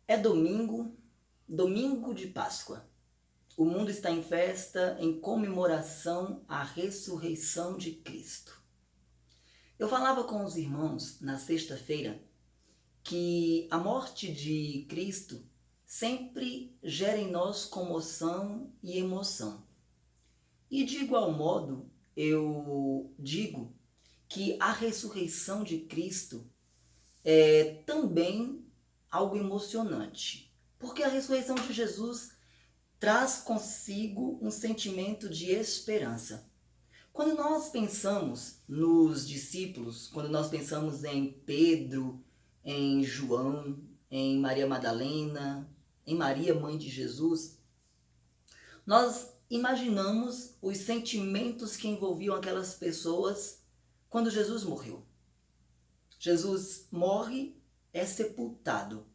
É domingo, domingo de Páscoa. O mundo está em festa em comemoração à ressurreição de Cristo. Eu falava com os irmãos na sexta-feira que a morte de Cristo sempre gera em nós comoção e emoção. E de igual modo, eu digo que a ressurreição de Cristo é também algo emocionante, porque a ressurreição de Jesus traz consigo um sentimento de esperança. Quando nós pensamos nos discípulos, quando nós pensamos em Pedro, em João, em Maria Madalena, em Maria, mãe de Jesus, nós imaginamos os sentimentos que envolviam aquelas pessoas quando Jesus morreu. Jesus morre, é sepultado.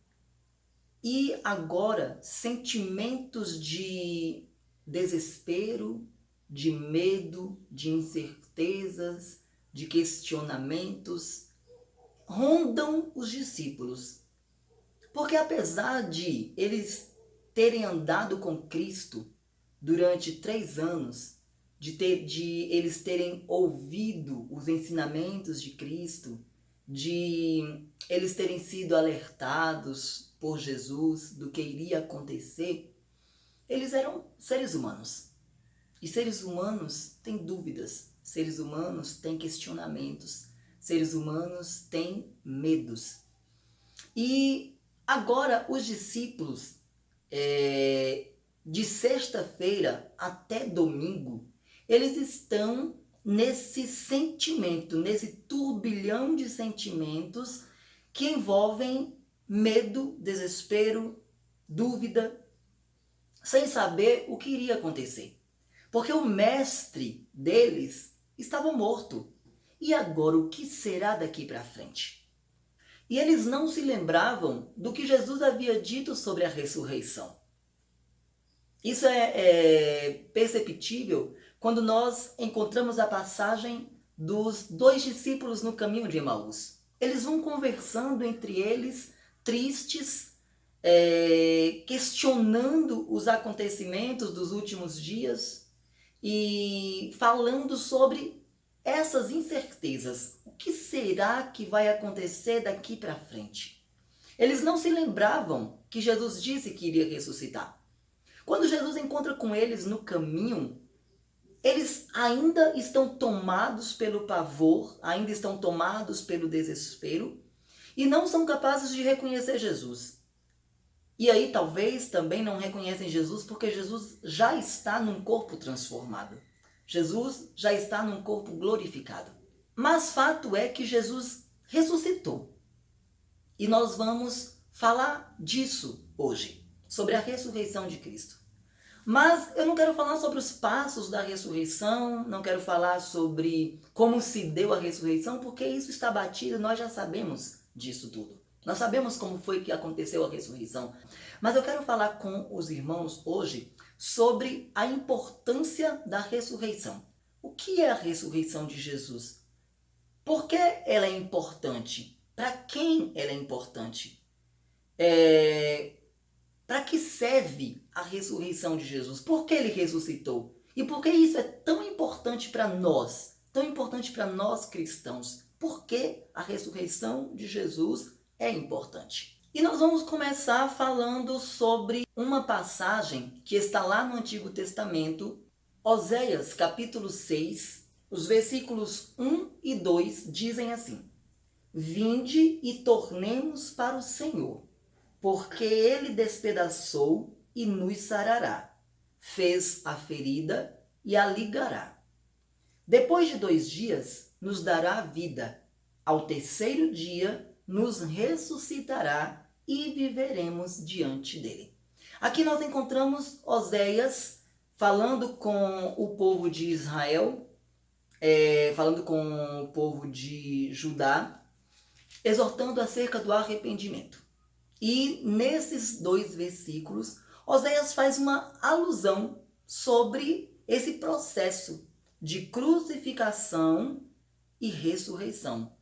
E agora, sentimentos de desespero, de medo, de incertezas, de questionamentos rondam os discípulos. Porque apesar de eles terem andado com Cristo durante 3 anos, de eles terem ouvido os ensinamentos de Cristo, de eles terem sido alertados por Jesus do que iria acontecer, eles eram seres humanos. E seres humanos têm dúvidas, seres humanos têm questionamentos, seres humanos têm medos. E agora os discípulos, de sexta-feira até domingo, eles estão nesse sentimento, nesse turbilhão de sentimentos que envolvem medo, desespero, dúvida, sem saber o que iria acontecer. Porque o mestre deles estava morto. E agora o que será daqui para frente? E eles não se lembravam do que Jesus havia dito sobre a ressurreição. Isso é perceptível quando nós encontramos a passagem dos 2 discípulos no caminho de Emaús. Eles vão conversando entre eles, tristes, questionando os acontecimentos dos últimos dias e falando sobre essas incertezas. O que será que vai acontecer daqui para frente? Eles não se lembravam que Jesus disse que iria ressuscitar. Quando Jesus encontra com eles no caminho, eles ainda estão tomados pelo pavor, ainda estão tomados pelo desespero e não são capazes de reconhecer Jesus. E aí talvez também não reconhecem Jesus porque Jesus já está num corpo transformado. Jesus já está num corpo glorificado. Mas fato é que Jesus ressuscitou. E nós vamos falar disso hoje, sobre a ressurreição de Cristo. Mas eu não quero falar sobre os passos da ressurreição, não quero falar sobre como se deu a ressurreição, porque isso está batido, nós já sabemos disso tudo. Nós sabemos como foi que aconteceu a ressurreição. Mas eu quero falar com os irmãos hoje sobre a importância da ressurreição. O que é a ressurreição de Jesus? Por que ela é importante? Para quem ela é importante? Para que serve a ressurreição de Jesus? Por que ele ressuscitou? E por que isso é tão importante para nós? Tão importante para nós cristãos? Por que a ressurreição de Jesus é importante? E nós vamos começar falando sobre uma passagem que está lá no Antigo Testamento, Oséias capítulo 6, os versículos 1 e 2 dizem assim: Vinde e tornemos para o Senhor, porque ele despedaçou e nos sarará, fez a ferida e a ligará. Depois de 2 dias nos dará vida, ao terceiro dia nos ressuscitará e viveremos diante dele. Aqui nós encontramos Oséias falando com o povo de Israel, falando com o povo de Judá, exortando acerca do arrependimento. E nesses 2 versículos, Oséias faz uma alusão sobre esse processo de crucificação e ressurreição,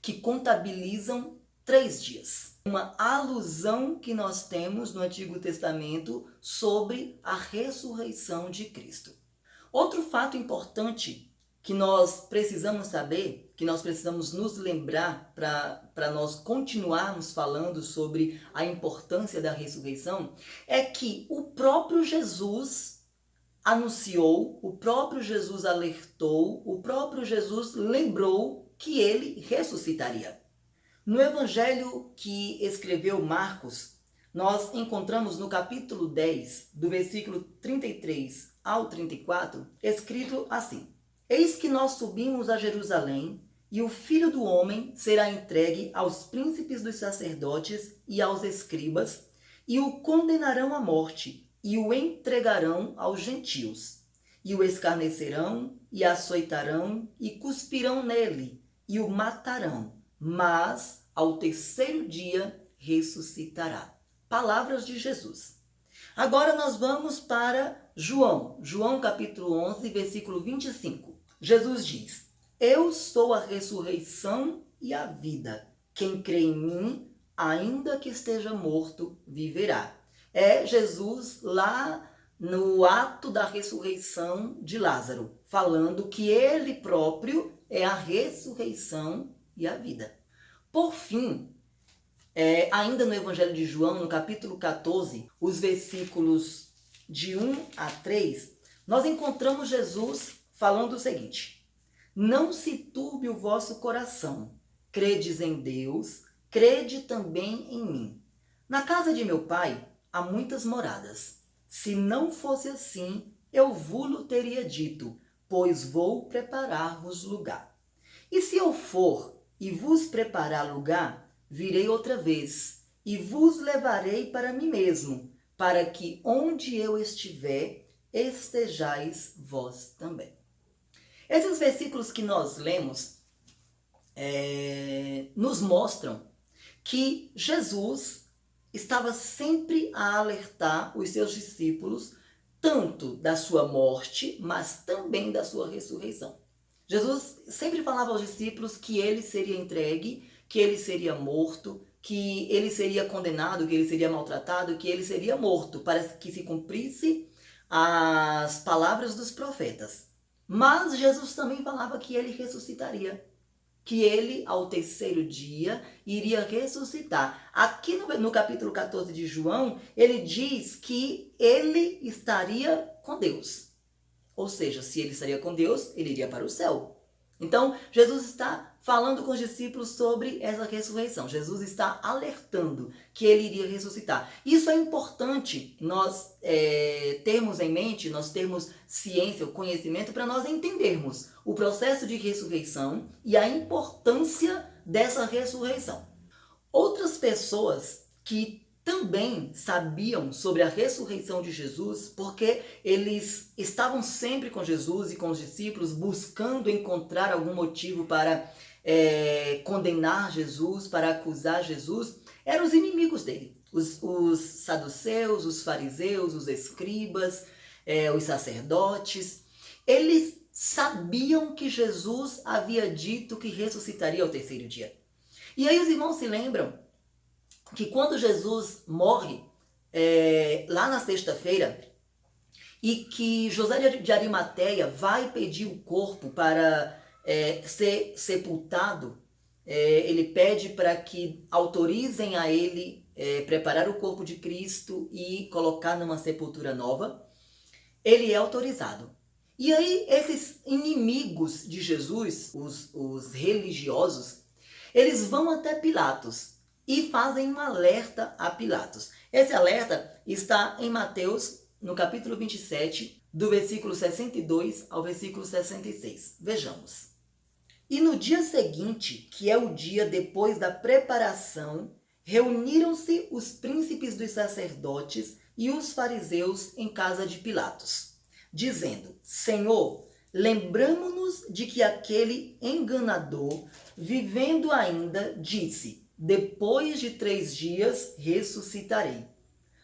que contabilizam 3 dias. Uma alusão que nós temos no Antigo Testamento sobre a ressurreição de Cristo. Outro fato importante que nós precisamos saber, que nós precisamos nos lembrar para nós continuarmos falando sobre a importância da ressurreição, é que o próprio Jesus anunciou, o próprio Jesus alertou, o próprio Jesus lembrou que ele ressuscitaria. No evangelho que escreveu Marcos, nós encontramos no capítulo 10, do versículo 33 ao 34, escrito assim: Eis que nós subimos a Jerusalém, e o Filho do Homem será entregue aos príncipes dos sacerdotes e aos escribas, e o condenarão à morte, e o entregarão aos gentios. E o escarnecerão, e açoitarão, e cuspirão nele, e o matarão. Mas ao terceiro dia ressuscitará. Palavras de Jesus. Agora nós vamos para João capítulo 11, versículo 25. Jesus diz: Eu sou a ressurreição e a vida. Quem crê em mim, ainda que esteja morto, viverá. É Jesus lá no ato da ressurreição de Lázaro, falando que ele próprio é a ressurreição e a vida. Por fim, ainda no Evangelho de João, no capítulo 14, os versículos de 1 a 3, nós encontramos Jesus falando o seguinte: Não se turbe o vosso coração, credes em Deus, crede também em mim. Na casa de meu pai há muitas moradas. Se não fosse assim, eu vou-lo teria dito, pois vou preparar-vos lugar. E se eu for e vos preparar lugar, virei outra vez, e vos levarei para mim mesmo, para que onde eu estiver, estejais vós também. Esses versículos que nós lemos nos mostram que Jesus estava sempre a alertar os seus discípulos, tanto da sua morte, mas também da sua ressurreição. Jesus sempre falava aos discípulos que ele seria entregue, que ele seria morto, que ele seria condenado, que ele seria maltratado, que ele seria morto, para que se cumprisse as palavras dos profetas. Mas Jesus também falava que ele ressuscitaria, que ele, ao terceiro dia, iria ressuscitar. Aqui no capítulo 14 de João, ele diz que ele estaria com Deus. Ou seja, se ele estaria com Deus, ele iria para o céu. Então, Jesus está falando com os discípulos sobre essa ressurreição. Jesus está alertando que ele iria ressuscitar. Isso é importante nós termos em mente, nós termos ciência, o conhecimento, para nós entendermos o processo de ressurreição e a importância dessa ressurreição. Outras pessoas que também sabiam sobre a ressurreição de Jesus, porque eles estavam sempre com Jesus e com os discípulos, buscando encontrar algum motivo para condenar Jesus, para acusar Jesus, eram os inimigos dele. Os saduceus, os fariseus, os escribas, os sacerdotes. Eles sabiam que Jesus havia dito que ressuscitaria ao terceiro dia. E aí os irmãos se lembram que quando Jesus morre, lá na sexta-feira, e que José de Arimateia vai pedir o corpo para ser sepultado, ele pede para que autorizem a ele preparar o corpo de Cristo e colocar numa sepultura nova. Ele é autorizado. E aí esses inimigos de Jesus, os religiosos, eles vão até Pilatos e fazem um alerta a Pilatos. Esse alerta está em Mateus, no capítulo 27, do versículo 62 ao versículo 66. Vejamos. E no dia seguinte, que é o dia depois da preparação, reuniram-se os príncipes dos sacerdotes e os fariseus em casa de Pilatos, dizendo: Senhor, lembramo-nos de que aquele enganador, vivendo ainda, disse: depois de 3 dias ressuscitarei.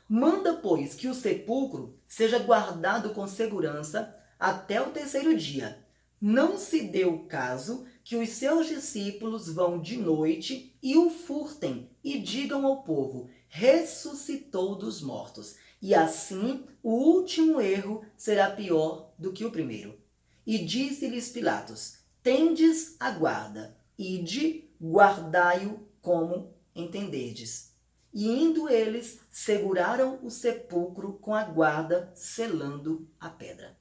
Manda, pois, que o sepulcro seja guardado com segurança até o terceiro dia. Não se dê o caso que os seus discípulos vão de noite e o furtem e digam ao povo: ressuscitou dos mortos. E assim o último erro será pior do que o primeiro. E disse-lhes Pilatos: tendes a guarda, ide, guardai-o como entenderdes. E indo eles, seguraram o sepulcro com a guarda, selando a pedra.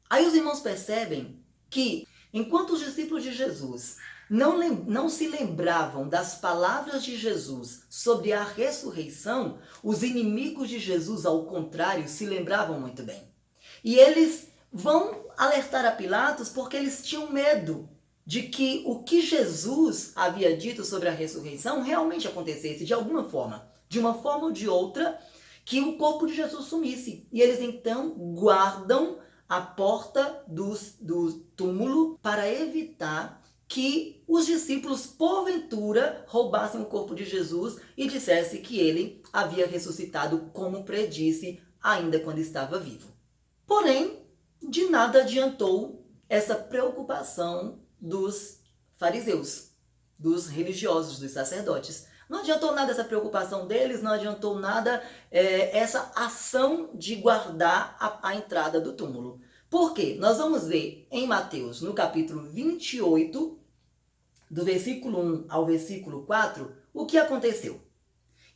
Aí os irmãos percebem que, enquanto os discípulos de Jesus não se lembravam das palavras de Jesus sobre a ressurreição, os inimigos de Jesus, ao contrário, se lembravam muito bem. E eles vão alertar a Pilatos porque eles tinham medo de que o que Jesus havia dito sobre a ressurreição realmente acontecesse de alguma forma, de uma forma ou de outra, que o corpo de Jesus sumisse. E eles então guardam a porta do túmulo para evitar que os discípulos, porventura, roubassem o corpo de Jesus e dissessem que ele havia ressuscitado como predisse, ainda quando estava vivo. Porém, de nada adiantou essa preocupação dos fariseus, dos religiosos, dos sacerdotes. Não adiantou nada essa preocupação deles, não adiantou nada essa ação de guardar a entrada do túmulo. Por quê? Nós vamos ver em Mateus, no capítulo 28, do versículo 1 ao versículo 4, o que aconteceu.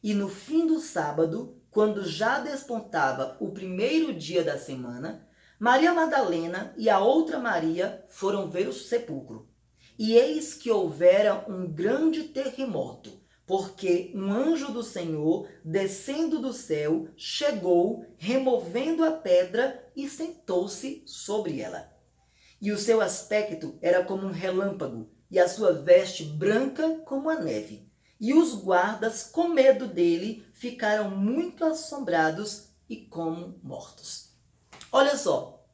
E no fim do sábado, quando já despontava o primeiro dia da semana, Maria Madalena e a outra Maria foram ver o sepulcro. E eis que houvera um grande terremoto, porque um anjo do Senhor, descendo do céu, chegou, removendo a pedra e sentou-se sobre ela. E o seu aspecto era como um relâmpago, e a sua veste branca como a neve. E os guardas, com medo dele, ficaram muito assombrados e como mortos. Olha só,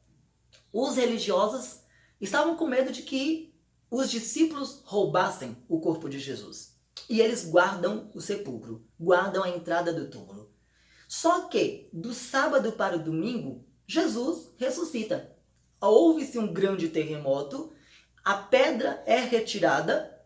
os religiosos estavam com medo de que os discípulos roubassem o corpo de Jesus. E eles guardam o sepulcro, guardam a entrada do túmulo. Só que, do sábado para o domingo, Jesus ressuscita. Houve-se um grande terremoto, a pedra é retirada,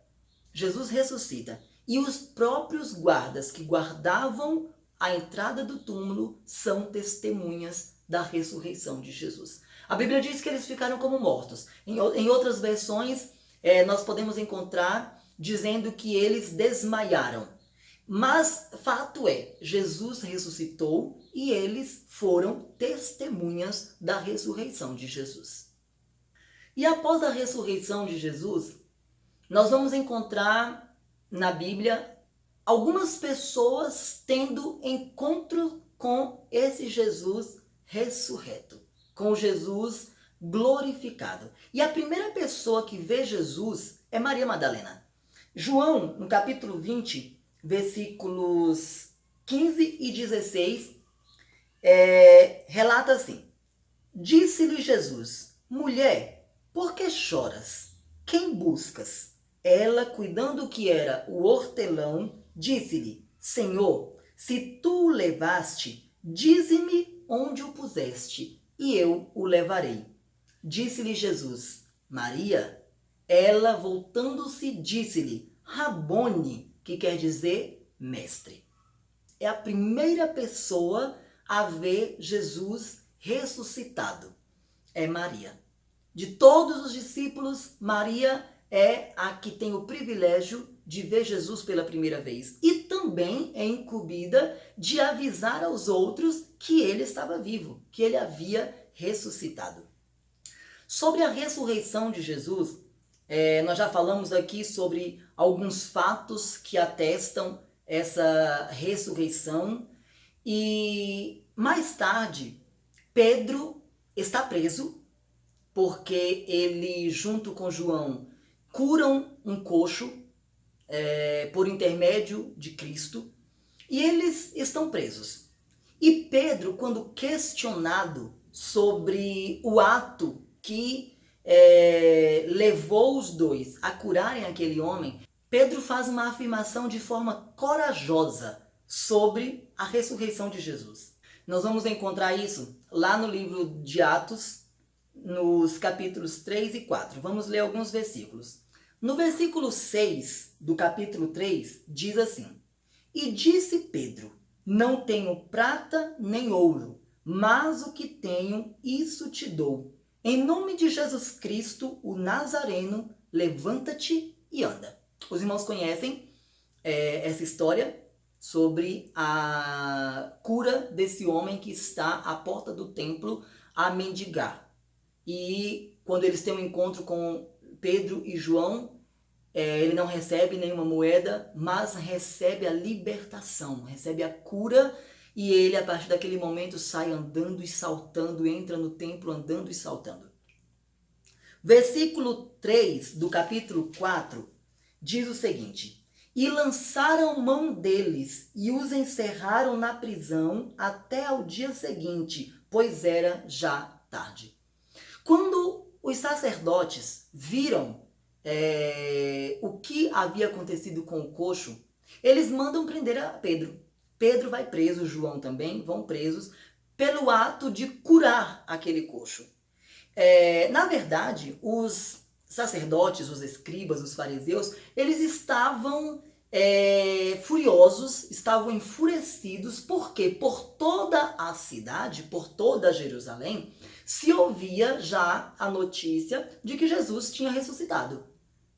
Jesus ressuscita. E os próprios guardas que guardavam a entrada do túmulo são testemunhas da ressurreição de Jesus. A Bíblia diz que eles ficaram como mortos. Em outras versões, nós podemos encontrar dizendo que eles desmaiaram. Mas fato é, Jesus ressuscitou e eles foram testemunhas da ressurreição de Jesus. E após a ressurreição de Jesus, nós vamos encontrar na Bíblia algumas pessoas tendo encontro com esse Jesus ressurreto, com Jesus glorificado. E a primeira pessoa que vê Jesus é Maria Madalena. João, no capítulo 20, versículos 15 e 16, relata assim: disse-lhe Jesus: mulher, por que choras? Quem buscas? Ela, cuidando que era o hortelão, disse-lhe: Senhor, se tu o levaste, dize-me onde o puseste, e eu o levarei. Disse-lhe Jesus: Maria. Ela, voltando-se, disse-lhe: Rabone, que quer dizer mestre. É a primeira pessoa a ver Jesus ressuscitado. É Maria. De todos os discípulos, Maria é a que tem o privilégio de ver Jesus pela primeira vez. E também é incumbida de avisar aos outros que ele estava vivo, que ele havia ressuscitado. Sobre a ressurreição de Jesus, nós já falamos aqui sobre alguns fatos que atestam essa ressurreição. E mais tarde, Pedro está preso porque ele, junto com João, curam um coxo por intermédio de Cristo, e eles estão presos. E Pedro, quando questionado sobre o ato que levou os dois a curarem aquele homem, Pedro faz uma afirmação de forma corajosa sobre a ressurreição de Jesus. Nós vamos encontrar isso lá no livro de Atos, nos capítulos 3 e 4. Vamos ler alguns versículos. No versículo 6 do capítulo 3, diz assim: E disse Pedro: Não tenho prata nem ouro, mas o que tenho, isso te dou. Em nome de Jesus Cristo, o Nazareno, levanta-te e anda. Os irmãos conhecem essa história sobre a cura desse homem que está à porta do templo a mendigar. E quando eles têm um encontro com Pedro e João, ele não recebe nenhuma moeda, mas recebe a libertação, recebe a cura, e ele, a partir daquele momento, sai andando e saltando, entra no templo andando e saltando. Versículo 3 do capítulo 4 diz o seguinte: E lançaram mão deles e os encerraram na prisão até ao dia seguinte, pois era já tarde. Quando os sacerdotes viram o que havia acontecido com o coxo, eles mandam prender a Pedro. Pedro vai preso, João também vão presos pelo ato de curar aquele coxo. Na verdade, os sacerdotes, os escribas, os fariseus, eles estavam furiosos, estavam enfurecidos, porque por toda a cidade, por toda Jerusalém, se ouvia já a notícia de que Jesus tinha ressuscitado.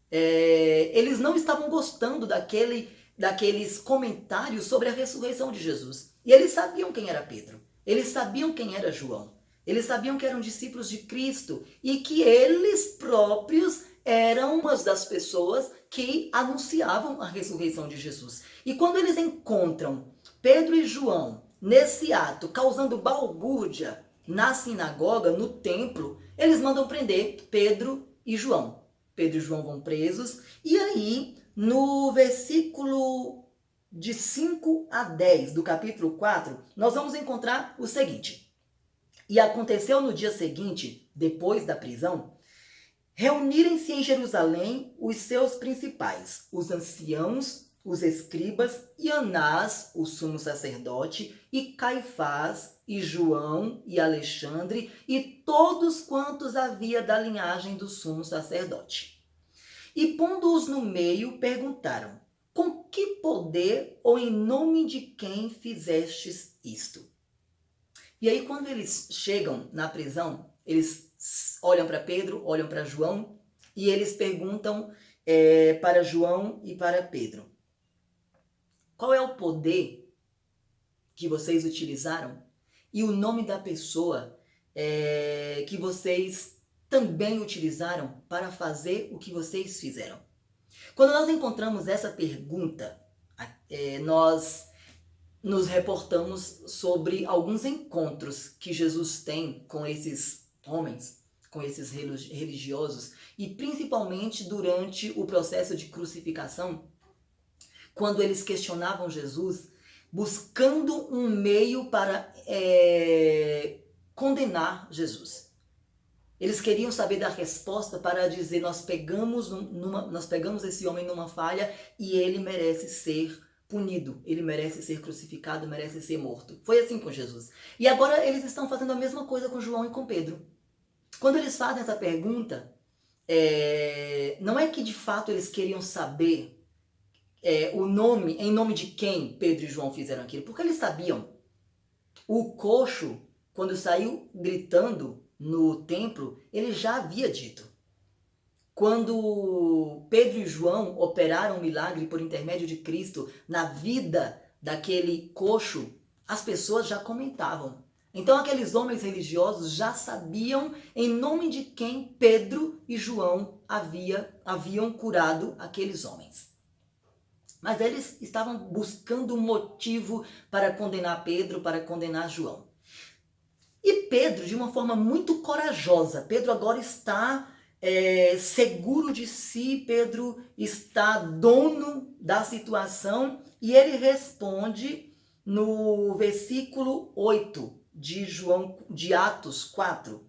Eles não estavam gostando daqueles comentários sobre a ressurreição de Jesus. E eles sabiam quem era Pedro, eles sabiam quem era João. Eles sabiam que eram discípulos de Cristo e que eles próprios eram umas das pessoas que anunciavam a ressurreição de Jesus. E quando eles encontram Pedro e João nesse ato, causando balbúrdia na sinagoga, no templo, eles mandam prender Pedro e João. Pedro e João vão presos. E aí, no versículo de 5 a 10 do capítulo 4, nós vamos encontrar o seguinte: E aconteceu no dia seguinte, depois da prisão, reunirem-se em Jerusalém os seus principais, os anciãos, os escribas, e Anás, o sumo sacerdote, e Caifás, e João, e Alexandre, e todos quantos havia da linhagem do sumo sacerdote. E pondo-os no meio, perguntaram: Com que poder ou em nome de quem fizestes isto? E aí, quando eles chegam na prisão, eles olham para Pedro, olham para João, e eles perguntam para João e para Pedro: Qual é o poder que vocês utilizaram e o nome da pessoa que vocês também utilizaram para fazer o que vocês fizeram? Quando nós encontramos essa pergunta, nós nos reportamos sobre alguns encontros que Jesus tem com esses homens, com esses religiosos, e principalmente durante o processo de crucificação, quando eles questionavam Jesus, buscando um meio para condenar Jesus. Eles queriam saber da resposta para dizer: nós pegamos esse homem numa falha e ele merece ser punido, ele merece ser crucificado, merece ser morto. Foi assim com Jesus. E agora eles estão fazendo a mesma coisa com João e com Pedro. Quando eles fazem essa pergunta, não é que de fato eles queriam saber em nome de quem Pedro e João fizeram aquilo, porque eles sabiam. O coxo, quando saiu gritando no templo, ele já havia dito. Quando Pedro e João operaram um milagre por intermédio de Cristo na vida daquele coxo, as pessoas já comentavam. Então aqueles homens religiosos já sabiam em nome de quem Pedro e João haviam curado aqueles homens. Mas eles estavam buscando um motivo para condenar Pedro, para condenar João. E Pedro, de uma forma muito corajosa, Pedro agora está seguro de si, Pedro está dono da situação, e ele responde no versículo 8 de Atos 4.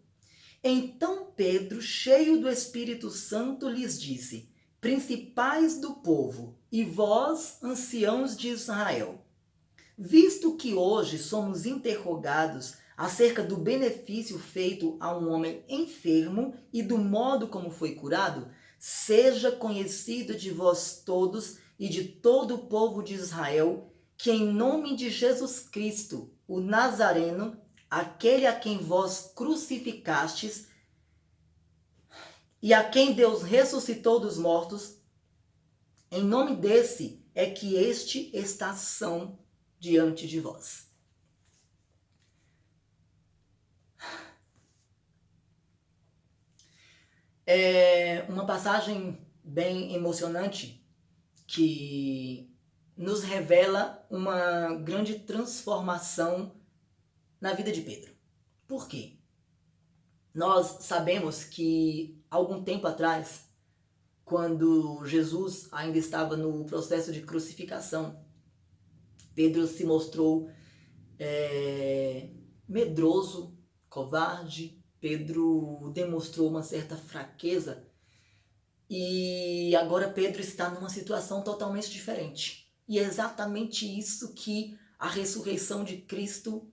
Então Pedro, cheio do Espírito Santo, lhes disse: Principais do povo, e vós, anciãos de Israel, visto que hoje somos interrogados acerca do benefício feito a um homem enfermo e do modo como foi curado, seja conhecido de vós todos e de todo o povo de Israel, que em nome de Jesus Cristo, o Nazareno, aquele a quem vós crucificastes e a quem Deus ressuscitou dos mortos, em nome desse é que este está são diante de vós. É uma passagem bem emocionante que nos revela uma grande transformação na vida de Pedro. Por quê? Nós sabemos que algum tempo atrás, quando Jesus ainda estava no processo de crucificação, Pedro se mostrou medroso, covarde. Pedro demonstrou uma certa fraqueza e agora Pedro está numa situação totalmente diferente. E é exatamente isso que a ressurreição de Cristo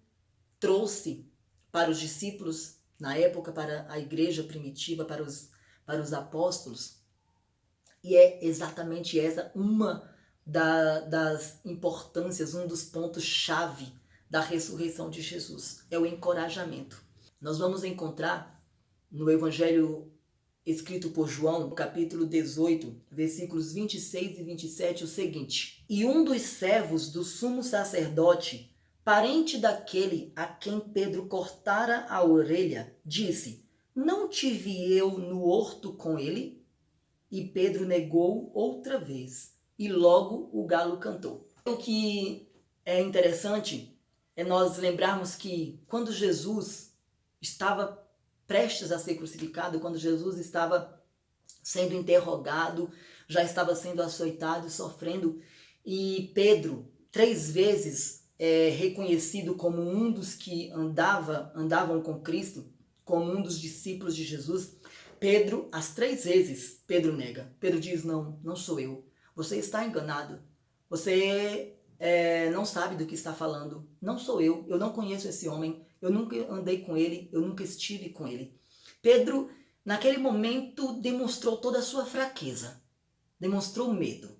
trouxe para os discípulos na época, para a igreja primitiva, para os apóstolos. E é exatamente essa uma das importâncias, um dos pontos-chave da ressurreição de Jesus. É o encorajamento. Nós vamos encontrar no Evangelho escrito por João, no capítulo 18, versículos 26 e 27, o seguinte: E um dos servos do sumo sacerdote, parente daquele a quem Pedro cortara a orelha, disse: Não te vi eu no horto com ele? E Pedro negou outra vez, e logo o galo cantou. O que é interessante é nós lembrarmos que quando Jesus estava prestes a ser crucificado, quando Jesus estava sendo interrogado, já estava sendo açoitado e sofrendo, e Pedro, 3 vezes reconhecido como um dos que andavam com Cristo, como um dos discípulos de Jesus, Pedro, as 3 vezes, Pedro nega. Pedro diz: não sou eu. Você está enganado. Você não sabe do que está falando. Não sou eu não conheço esse homem. Eu nunca andei com ele, eu nunca estive com ele. Pedro, naquele momento, demonstrou toda a sua fraqueza, demonstrou medo.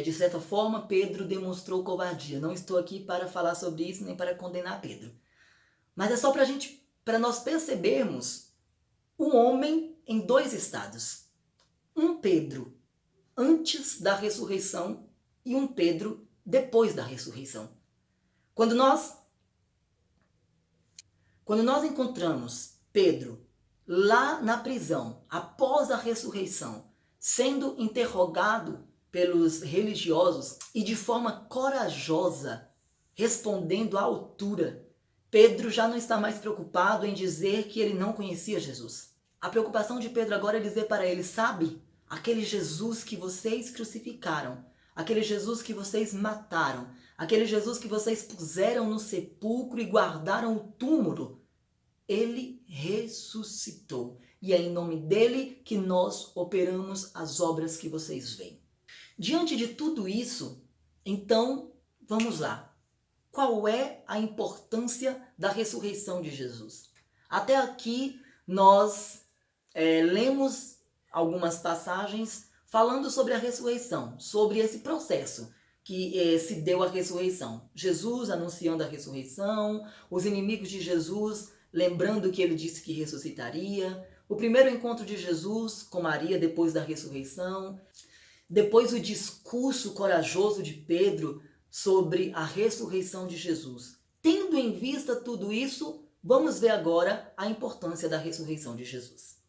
De certa forma, Pedro demonstrou covardia. Não estou aqui para falar sobre isso, nem para condenar Pedro. Mas é só para nós percebermos um homem em 2 estados. Um Pedro antes da ressurreição e um Pedro depois da ressurreição. Quando nós encontramos Pedro lá na prisão, após a ressurreição, sendo interrogado pelos religiosos e de forma corajosa, respondendo à altura, Pedro já não está mais preocupado em dizer que ele não conhecia Jesus. A preocupação de Pedro agora é dizer para ele: sabe, aquele Jesus que vocês crucificaram, aquele Jesus que vocês mataram, aquele Jesus que vocês puseram no sepulcro e guardaram o túmulo, ele ressuscitou. E é em nome dele que nós operamos as obras que vocês veem. Diante de tudo isso, então, vamos lá. Qual é a importância da ressurreição de Jesus? Até aqui nós lemos algumas passagens falando sobre a ressurreição, sobre esse processo que se deu a ressurreição. Jesus anunciando a ressurreição, os inimigos de Jesus lembrando que ele disse que ressuscitaria, o primeiro encontro de Jesus com Maria depois da ressurreição, depois o discurso corajoso de Pedro sobre a ressurreição de Jesus. Tendo em vista tudo isso, vamos ver agora a importância da ressurreição de Jesus.